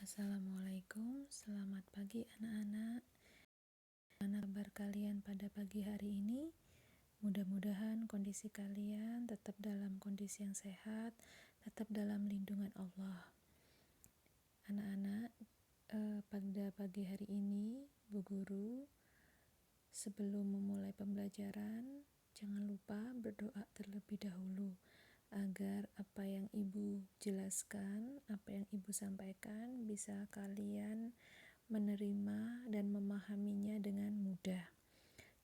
Assalamualaikum, selamat pagi anak-anak. Mana kabar kalian pada pagi hari ini? Mudah-mudahan kondisi kalian tetap dalam kondisi yang sehat, tetap dalam lindungan Allah. Anak-anak, pada pagi hari ini, Bu Guru, sebelum memulai pembelajaran, jangan lupa berdoa terlebih dahulu agar apa yang Ibu jelaskan, apa yang Ibu sampaikan bisa kalian menerima dan memahaminya dengan mudah.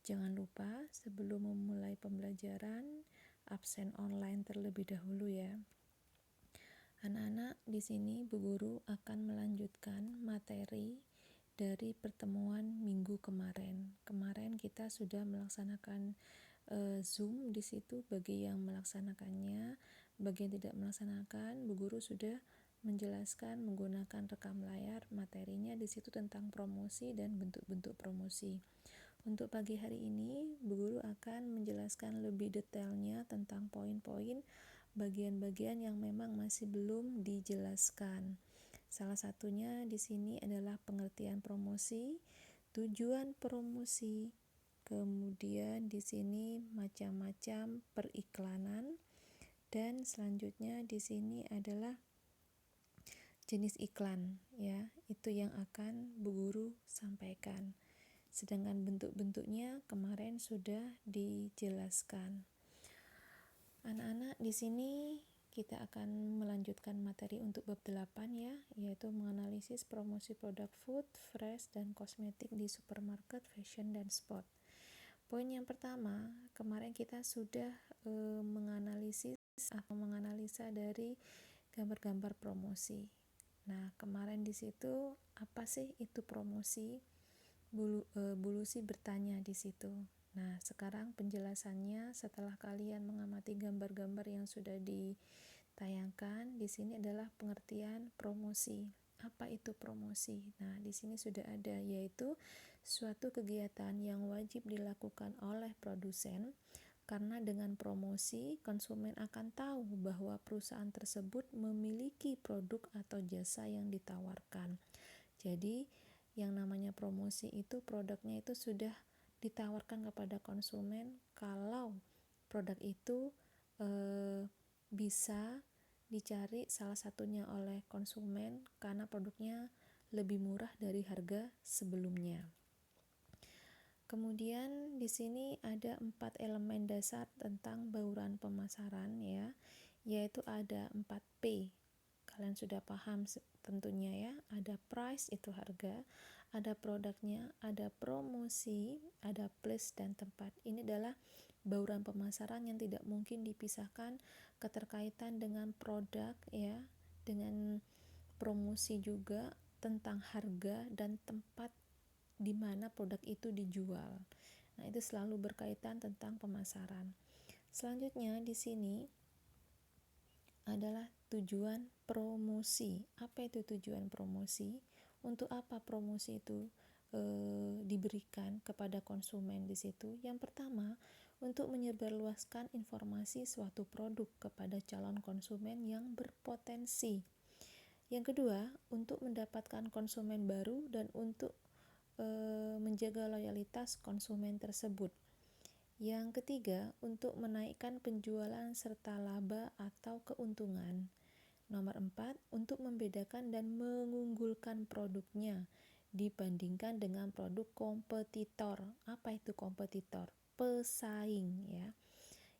Jangan lupa sebelum memulai pembelajaran, absen online terlebih dahulu ya. Anak-anak, di sini Bu Guru akan melanjutkan materi dari pertemuan minggu kemarin. Kemarin kita sudah melaksanakan Zoom di situ bagi yang melaksanakannya, bagi yang tidak melaksanakan, Bu Guru sudah menjelaskan menggunakan rekam layar materinya di situ tentang promosi dan bentuk-bentuk promosi. Untuk pagi hari ini, Bu Guru akan menjelaskan lebih detailnya tentang poin-poin bagian-bagian yang memang masih belum dijelaskan. Salah satunya di sini adalah pengertian promosi, tujuan promosi, kemudian di sini macam-macam periklanan, dan selanjutnya di sini adalah jenis iklan ya, itu yang akan Bu Guru sampaikan. Sedangkan bentuk-bentuknya kemarin sudah dijelaskan. Anak-anak, di sini kita akan melanjutkan materi untuk bab 8 ya, yaitu menganalisis promosi produk food, fresh, dan kosmetik di supermarket, fashion, dan sport. Poin yang pertama, kemarin kita sudah menganalisis atau menganalisa dari gambar-gambar promosi. Nah, kemarin di situ apa sih itu promosi? Bu Lucy bertanya di situ. Nah, sekarang penjelasannya setelah kalian mengamati gambar-gambar yang sudah ditayangkan, di sini adalah pengertian promosi. Apa itu promosi? Nah, di sini sudah ada, yaitu suatu kegiatan yang wajib dilakukan oleh produsen karena dengan promosi konsumen akan tahu bahwa perusahaan tersebut memiliki produk atau jasa yang ditawarkan. Jadi, yang namanya promosi itu produknya itu sudah ditawarkan kepada konsumen kalau produk itu bisa dicari salah satunya oleh konsumen karena produknya lebih murah dari harga sebelumnya. Kemudian di sini ada 4 elemen dasar tentang bauran pemasaran ya, yaitu ada 4P. Kalian sudah paham tentunya ya, ada price itu harga, ada produknya, ada promosi, ada place dan tempat. Ini adalah bauran pemasaran yang tidak mungkin dipisahkan, keterkaitan dengan produk ya, dengan promosi juga tentang harga dan tempat di mana produk itu dijual. Nah, itu selalu berkaitan tentang pemasaran. Selanjutnya di sini adalah tujuan promosi. Apa itu tujuan promosi? Untuk apa promosi itu diberikan kepada konsumen di situ? Yang pertama, untuk menyebarluaskan informasi suatu produk kepada calon konsumen yang berpotensi. Yang kedua, untuk mendapatkan konsumen baru dan untuk menjaga loyalitas konsumen tersebut. Yang ketiga, untuk menaikkan penjualan serta laba atau keuntungan. Nomor 4, untuk membedakan dan mengunggulkan produknya dibandingkan dengan produk kompetitor. Apa itu kompetitor? Pesaing ya.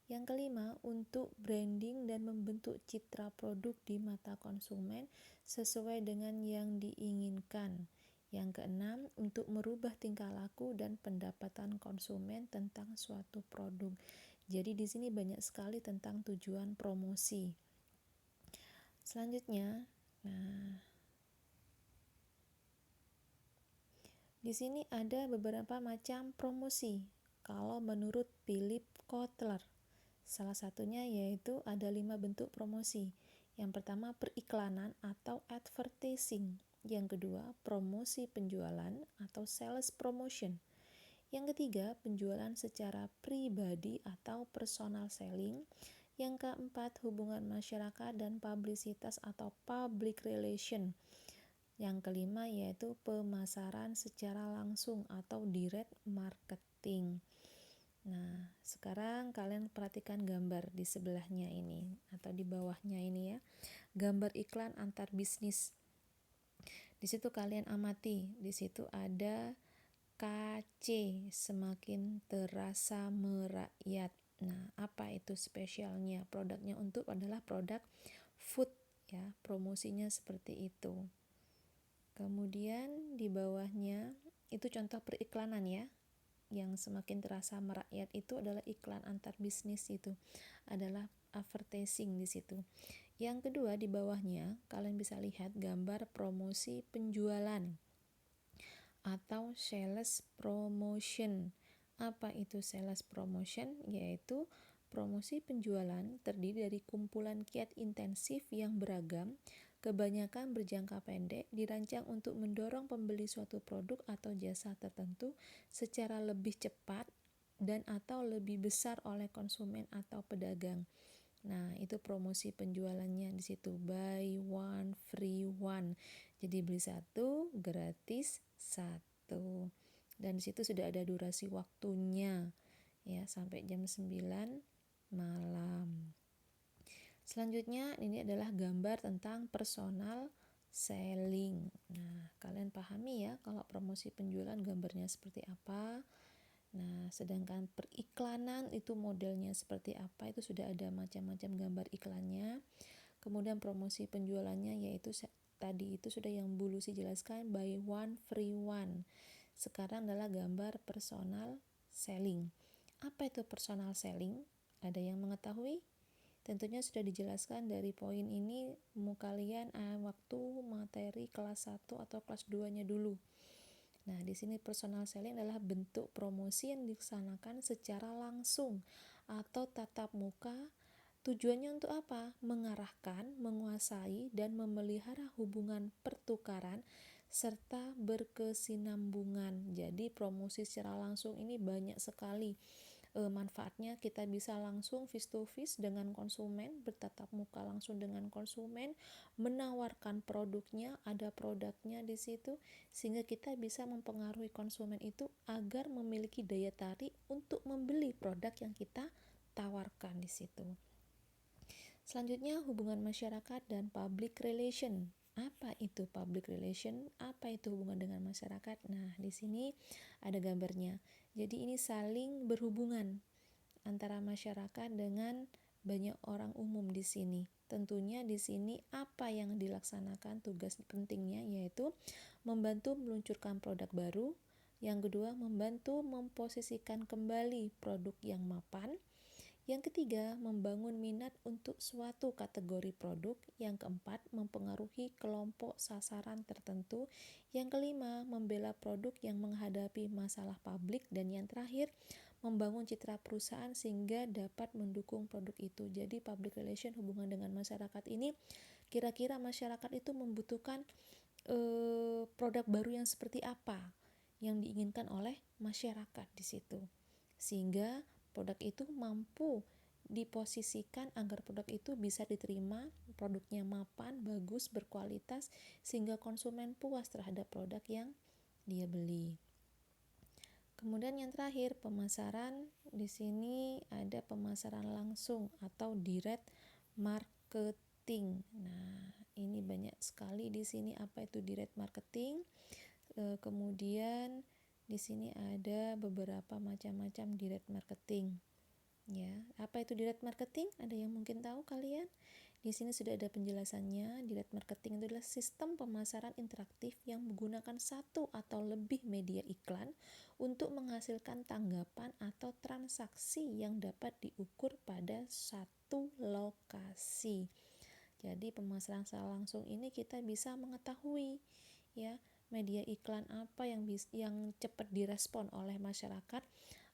Yang kelima, untuk branding dan membentuk citra produk di mata konsumen sesuai dengan yang diinginkan. Yang keenam, untuk merubah tingkah laku dan pendapatan konsumen tentang suatu produk. Jadi di sini banyak sekali tentang tujuan promosi. Selanjutnya, di sini ada beberapa macam promosi. Kalau menurut Philip Kotler, salah satunya yaitu ada 5 bentuk promosi. Yang pertama, periklanan atau advertising. Yang kedua, promosi penjualan atau sales promotion. Yang ketiga, penjualan secara pribadi atau personal selling. Yang keempat, hubungan masyarakat dan publisitas atau public relation. Yang kelima yaitu pemasaran secara langsung atau direct marketing. Nah, sekarang kalian perhatikan gambar di sebelahnya ini atau di bawahnya ini ya. Gambar iklan antar bisnis. Di situ kalian amati, di situ ada KC, semakin terasa merakyat. Nah, apa itu spesialnya? Produknya untuk adalah produk food ya, promosinya seperti itu. Kemudian di bawahnya itu contoh periklanan ya. Yang semakin terasa merakyat itu adalah iklan antar bisnis, itu adalah advertising di situ. Yang kedua di bawahnya kalian bisa lihat gambar promosi penjualan atau sales promotion. Apa itu sales promotion? Yaitu promosi penjualan terdiri dari kumpulan kiat intensif yang beragam, kebanyakan berjangka pendek, dirancang untuk mendorong pembeli suatu produk atau jasa tertentu secara lebih cepat dan atau lebih besar oleh konsumen atau pedagang. Nah, itu promosi penjualannya di situ, buy one free one. Jadi beli satu gratis satu. Dan di situ sudah ada durasi waktunya ya, sampai jam 9 malam. Selanjutnya ini adalah gambar tentang personal selling. Nah, kalian pahami ya kalau promosi penjualan gambarnya seperti apa. Nah, sedangkan periklanan itu modelnya seperti apa, itu sudah ada macam-macam gambar iklannya. Kemudian promosi penjualannya yaitu tadi itu sudah yang Bu Lucy jelaskan, buy one free one. Sekarang adalah gambar personal selling. Apa itu personal selling? Ada yang mengetahui? Tentunya sudah dijelaskan dari poin ini kalian waktu materi kelas 1 atau kelas 2-nya dulu. Nah, di sini personal selling adalah bentuk promosi yang dilaksanakan secara langsung atau tatap muka. Tujuannya untuk apa? Mengarahkan, menguasai, dan memelihara hubungan pertukaran serta berkesinambungan. Jadi promosi secara langsung ini banyak sekali manfaatnya. Kita bisa langsung face to face dengan konsumen, bertatap muka langsung dengan konsumen, menawarkan produknya, ada produknya di situ, sehingga kita bisa mempengaruhi konsumen itu agar memiliki daya tarik untuk membeli produk yang kita tawarkan di situ. Selanjutnya, hubungan masyarakat dan public relation. Apa itu public relation? Apa itu hubungan dengan masyarakat? Nah, di sini ada gambarnya. Jadi ini saling berhubungan antara masyarakat dengan banyak orang umum di sini. Tentunya di sini apa yang dilaksanakan, tugas pentingnya yaitu membantu meluncurkan produk baru. Yang kedua, membantu memposisikan kembali produk yang mapan. Yang ketiga, membangun minat untuk suatu kategori produk. Yang keempat, mempengaruhi kelompok sasaran tertentu. Yang kelima, membela produk yang menghadapi masalah publik. Dan yang terakhir, membangun citra perusahaan sehingga dapat mendukung produk itu. Jadi public relation, hubungan dengan masyarakat ini, kira-kira masyarakat itu membutuhkan produk baru yang seperti apa yang diinginkan oleh masyarakat di situ, sehingga produk itu mampu diposisikan agar produk itu bisa diterima, produknya mapan, bagus, berkualitas, sehingga konsumen puas terhadap produk yang dia beli. Kemudian yang terakhir, pemasaran. Di sini ada pemasaran langsung atau direct marketing. Nah, ini banyak sekali di sini apa itu direct marketing. Kemudian di sini ada beberapa macam-macam direct marketing. Ya, apa itu direct marketing? Ada yang mungkin tahu kalian? Di sini sudah ada penjelasannya. Direct marketing itu adalah sistem pemasaran interaktif yang menggunakan satu atau lebih media iklan untuk menghasilkan tanggapan atau transaksi yang dapat diukur pada satu lokasi. Jadi pemasaran secara langsung ini kita bisa mengetahui ya media iklan apa yang cepat direspon oleh masyarakat,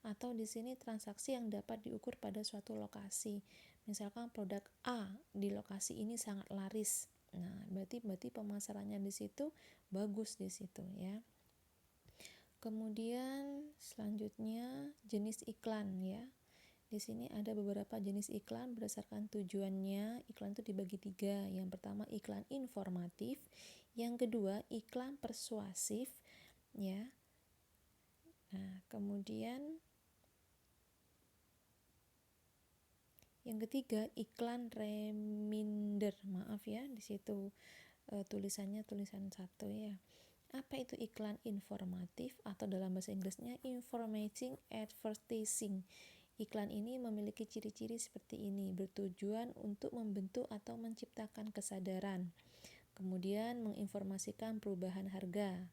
atau di sini transaksi yang dapat diukur pada suatu lokasi. Misalkan produk A di lokasi ini sangat laris. Nah, berarti pemasarannya di situ bagus di situ ya. Kemudian selanjutnya jenis iklan ya. Di sini ada beberapa jenis iklan berdasarkan tujuannya. Iklan itu dibagi 3. Yang pertama iklan informatif, Yang kedua, iklan persuasif, ya. Nah, kemudian yang ketiga, iklan reminder. Maaf ya, di situ tulisannya tulisan satu ya. Apa itu iklan informatif atau dalam bahasa Inggrisnya informating advertising? Iklan ini memiliki ciri-ciri seperti ini, bertujuan untuk membentuk atau menciptakan kesadaran, kemudian menginformasikan perubahan harga,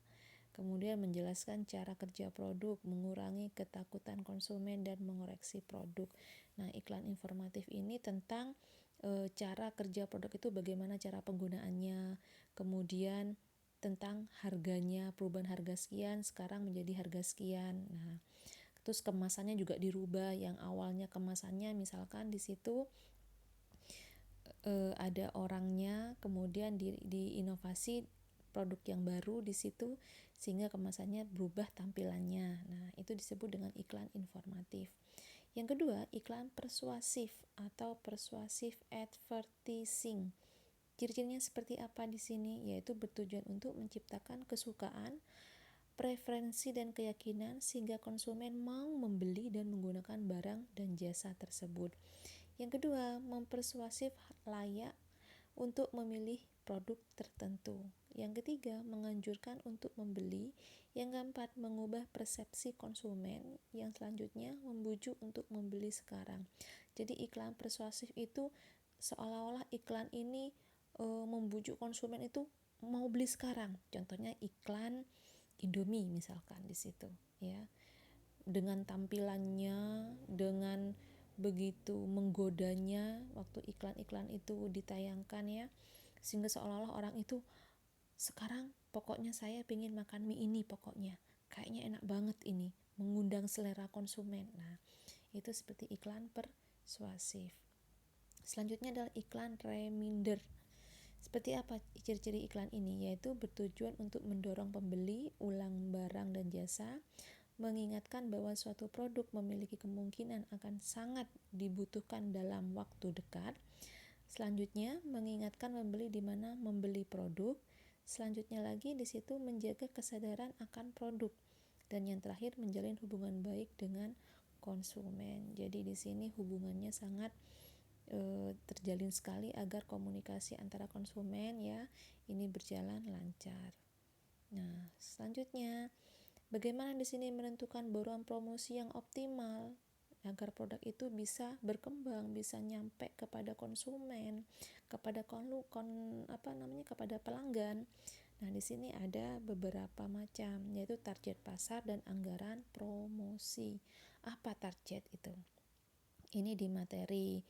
kemudian menjelaskan cara kerja produk, mengurangi ketakutan konsumen dan mengoreksi produk. Nah, iklan informatif ini tentang cara kerja produk itu, bagaimana cara penggunaannya, kemudian tentang harganya, perubahan harga sekian sekarang menjadi harga sekian. Nah, terus kemasannya juga dirubah, yang awalnya kemasannya misalkan di situ ada orangnya, kemudian diinovasi produk yang baru di situ sehingga kemasannya berubah tampilannya. Nah, itu disebut dengan iklan informatif. Yang kedua, iklan persuasif atau persuasive advertising. Ciri-cirinya seperti apa di sini? Yaitu bertujuan untuk menciptakan kesukaan, preferensi dan keyakinan sehingga konsumen mau membeli dan menggunakan barang dan jasa tersebut. Yang kedua, mempersuasif layak untuk memilih produk tertentu. Yang ketiga, menganjurkan untuk membeli. Yang keempat, mengubah persepsi konsumen. Yang selanjutnya, membujuk untuk membeli sekarang. Jadi iklan persuasif itu seolah-olah iklan ini membujuk konsumen itu mau beli sekarang. Contohnya iklan Indomie misalkan di situ, ya. Dengan tampilannya, dengan begitu menggodanya waktu iklan-iklan itu ditayangkan ya, sehingga seolah-olah orang itu sekarang pokoknya saya pengen makan mie ini, pokoknya kayaknya enak banget ini, mengundang selera konsumen. Nah, itu seperti iklan persuasif. Selanjutnya adalah iklan reminder. Seperti apa ciri-ciri iklan ini? Yaitu bertujuan untuk mendorong pembeli ulang barang dan jasa, mengingatkan bahwa suatu produk memiliki kemungkinan akan sangat dibutuhkan dalam waktu dekat. Selanjutnya, mengingatkan membeli di mana membeli produk. Selanjutnya lagi di situ menjaga kesadaran akan produk. Dan yang terakhir, menjalin hubungan baik dengan konsumen. Jadi di sini hubungannya sangat terjalin sekali agar komunikasi antara konsumen ya ini berjalan lancar. Nah, selanjutnya bagaimana di sini menentukan buruan promosi yang optimal agar produk itu bisa berkembang, bisa nyampe kepada konsumen, kepada kepada pelanggan. Nah, di sini ada beberapa macam, yaitu target pasar dan anggaran promosi. Apa target itu? Ini di materi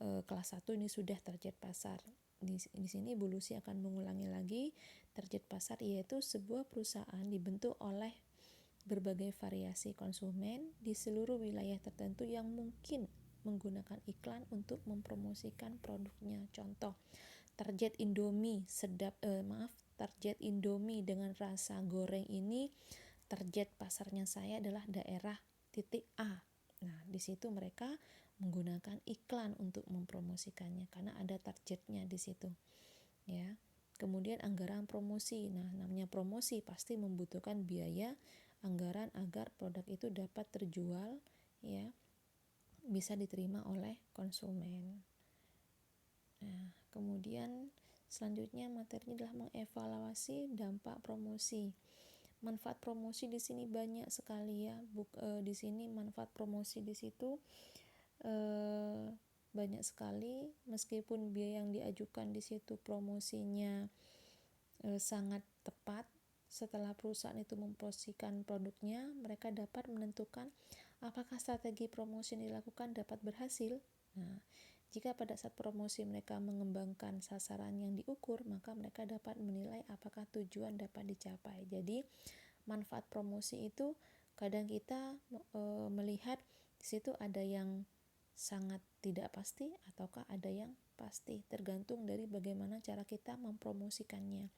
kelas 1 ini sudah target pasar. Di sini Bu Lucy akan mengulangi lagi. Target pasar yaitu sebuah perusahaan dibentuk oleh berbagai variasi konsumen di seluruh wilayah tertentu yang mungkin menggunakan iklan untuk mempromosikan produknya. Contoh, target Indomie target Indomie dengan rasa goreng ini, target pasarnya saya adalah daerah titik A. Nah, di situ mereka menggunakan iklan untuk mempromosikannya karena ada targetnya di situ. Ya. Kemudian anggaran promosi. Nah, namanya promosi pasti membutuhkan biaya anggaran agar produk itu dapat terjual, ya, bisa diterima oleh konsumen. Nah, kemudian selanjutnya materinya adalah mengevaluasi dampak promosi. Manfaat promosi di sini banyak sekali ya. Di sini manfaat promosi di situ banyak sekali, meskipun biaya yang diajukan di situ promosinya sangat tepat. Setelah perusahaan itu mempromosikan produknya, mereka dapat menentukan apakah strategi promosi yang dilakukan dapat berhasil. Nah, jika pada saat promosi mereka mengembangkan sasaran yang diukur, maka mereka dapat menilai apakah tujuan dapat dicapai. Jadi, manfaat promosi itu kadang kita melihat di situ ada yang sangat tidak pasti ataukah ada yang pasti, tergantung dari bagaimana cara kita mempromosikannya.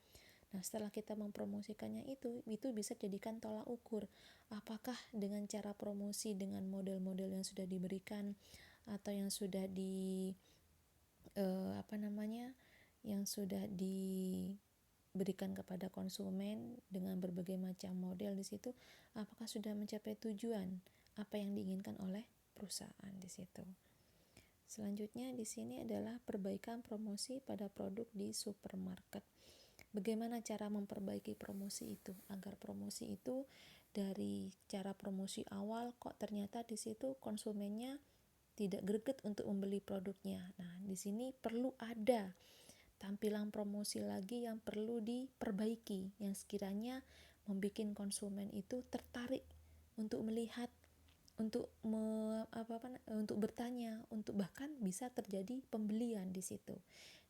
Nah, setelah kita mempromosikannya itu bisa dijadikan tolak ukur. Apakah dengan cara promosi dengan model-model yang sudah diberikan atau yang sudah yang sudah berikan kepada konsumen dengan berbagai macam model di situ, apakah sudah mencapai tujuan apa yang diinginkan oleh perusahaan di situ. Selanjutnya di sini adalah perbaikan promosi pada produk di supermarket. Bagaimana cara memperbaiki promosi itu agar promosi itu dari cara promosi awal kok ternyata di situ konsumennya tidak greget untuk membeli produknya. Nah, di sini perlu ada tampilan promosi lagi yang perlu diperbaiki yang sekiranya membuat konsumen itu tertarik untuk melihat, untuk untuk bertanya, untuk bahkan bisa terjadi pembelian di situ.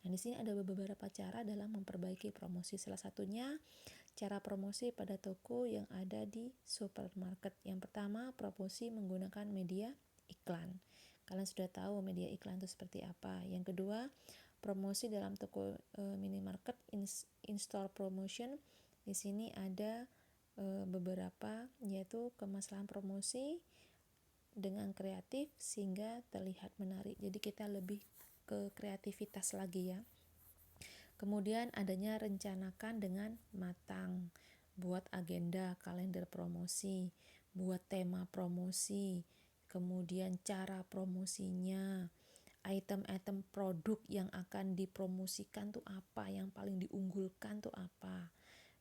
Nah, di sini ada beberapa cara dalam memperbaiki promosi. Salah satunya cara promosi pada toko yang ada di supermarket. Yang pertama, promosi menggunakan media iklan. Kalian sudah tahu media iklan itu seperti apa. Yang kedua, promosi dalam toko minimarket, in-store promotion. Di sini ada beberapa, yaitu kemaslahan promosi dengan kreatif sehingga terlihat menarik. Jadi kita lebih ke kreativitas lagi ya. Kemudian adanya rencanakan dengan matang, buat agenda, kalender promosi, buat tema promosi, kemudian cara promosinya, item-item produk yang akan dipromosikan tuh apa, yang paling diunggulkan tuh apa.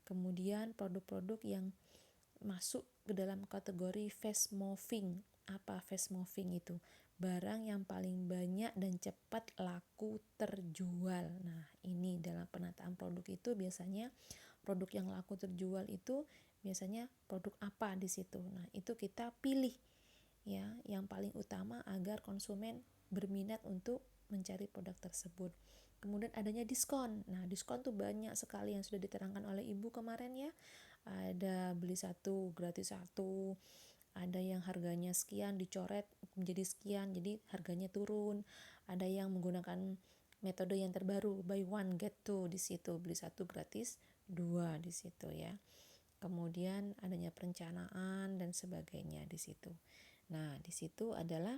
Kemudian produk-produk yang masuk ke dalam kategori fast moving. Apa fast moving itu? Barang yang paling banyak dan cepat laku terjual. Nah, ini dalam penataan produk itu biasanya produk yang laku terjual itu biasanya produk apa di situ. Nah, itu kita pilih ya yang paling utama agar konsumen berminat untuk mencari produk tersebut. Kemudian adanya diskon. Nah, diskon tuh banyak sekali yang sudah diterangkan oleh Ibu kemarin ya. Ada beli satu gratis satu, ada yang harganya sekian dicoret menjadi sekian, jadi harganya turun. Ada yang menggunakan metode yang terbaru, buy one get two di situ, beli satu gratis dua di situ ya. Kemudian adanya perencanaan dan sebagainya di situ. Nah, di situ adalah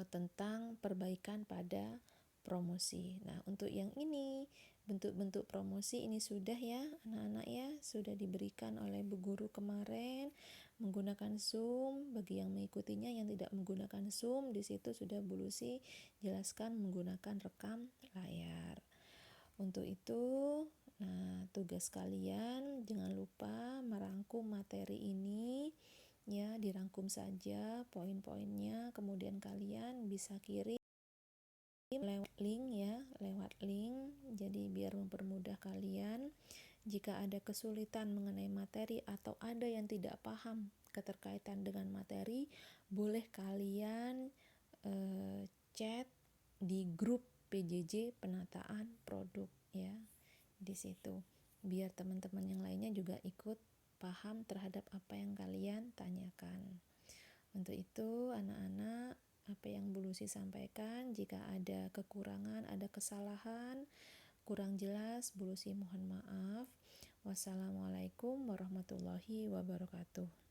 tentang perbaikan pada promosi. Nah, untuk yang ini bentuk-bentuk promosi ini sudah ya anak-anak ya, sudah diberikan oleh Bu Guru kemarin menggunakan Zoom. Bagi yang mengikutinya, yang tidak menggunakan Zoom, di situ sudah Bu Lucy jelaskan menggunakan rekam layar. Untuk itu, nah tugas kalian jangan lupa merangkum materi ini ya, dirangkum saja poin-poinnya, kemudian kalian bisa kirim lewat link ya, lewat link. Jadi biar mempermudah kalian, jika ada kesulitan mengenai materi atau ada yang tidak paham keterkaitan dengan materi, boleh kalian chat di grup PJJ penataan produk ya, di situ biar teman-teman yang lainnya juga ikut paham terhadap apa yang kalian tanyakan. Untuk itu anak-anak, apa yang Bu Lucy sampaikan, jika ada kekurangan, ada kesalahan, kurang jelas, Bu Lucy mohon maaf. Wassalamualaikum warahmatullahi wabarakatuh.